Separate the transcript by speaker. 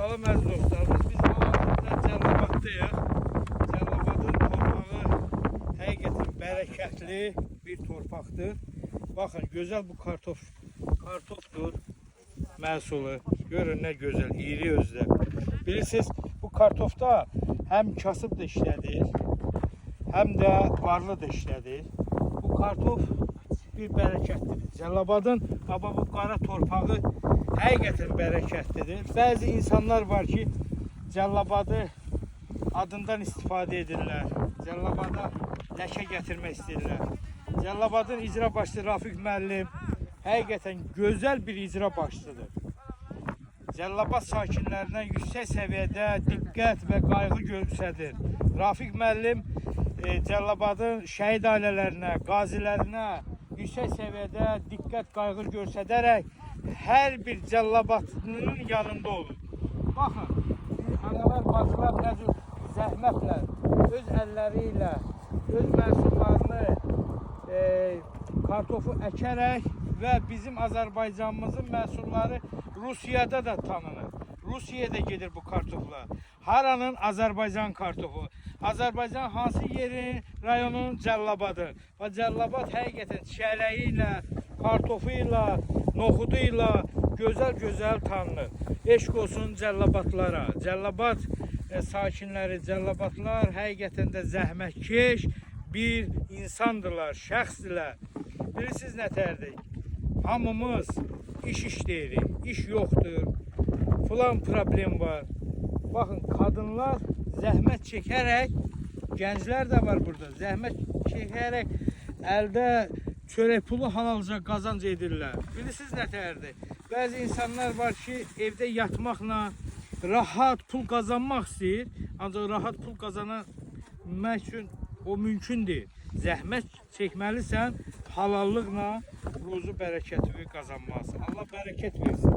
Speaker 1: Salam əziz dostlarımız, biz hal-hazırda Cəllabaddayıq. Cəllabadın torpağı həqiqətən bərəkətli bir torpaqdır. Baxın, gözəl bu kartofdur məhsulu. Görün nə gözəl, iri özdə. Bilirsiniz, bu kartofda həm kasıb da işlədir, həm də varlı da işlədir. Bu kartof bir bərəkətlidir. Cəllabadın bu qara torpağı həqiqətən bərəkətlidir. Bəzi insanlar var ki, Cəllabadı adından istifadə edirlər. Cəllabada ləkə gətirmək istəyirlər. Cəllabadın icra başçısı Rafiq müəllim həqiqətən gözəl bir icra başçıdır. Cəllabad sakinlərinə yüksək səviyyədə diqqət və qayğı göstərir. Rafiq müəllim Cəllabadın şəhid ailələrinə, qazilərinə yüksək səviyyədə diqqət, qayğı göstərərək hər bir Cəllabadlının yanında olur. Baxın, analar, bacılar nə cür zəhmətlə, öz əlləri ilə, öz məhsullarını, kartofu əkərək və bizim Azərbaycanımızın məhsulları Rusiyada da tanınır. Rusiyada gedir bu kartoflar. Haranın Azərbaycan kartofu. Azərbaycan hansı yerin, rayonun Cəllabadı. Və Cəllabad həqiqətən çiyələyi ilə, kartofu ilə, noxudu ilə gözəl tanınır. Eşq olsun Cəllabadlara. Cəllabad sakinləri, Cəllabadlar həqiqətən də zəhmətkeş bir insandırlar, şəxsdirlər. Bilirsiniz nətərdir? Hamımız iş işləyirik, iş yoxdur, filan problem var. Baxın, kadınlar zəhmət çəkərək, gənclər də var burada, zəhmət çəkərək əldə çörək pulu halalca qazanc edirlər. Bilirsiniz nətərdir? Bəzi insanlar var ki, evdə yatmaqla rahat pul qazanmaq istəyir, ancaq rahat pul qazanmaq üçün o mümkün deyil. Zəhmət çəkməlisən, halallıqla ruzu bərəkəti qazanmalısın. Allah bərəkət versin.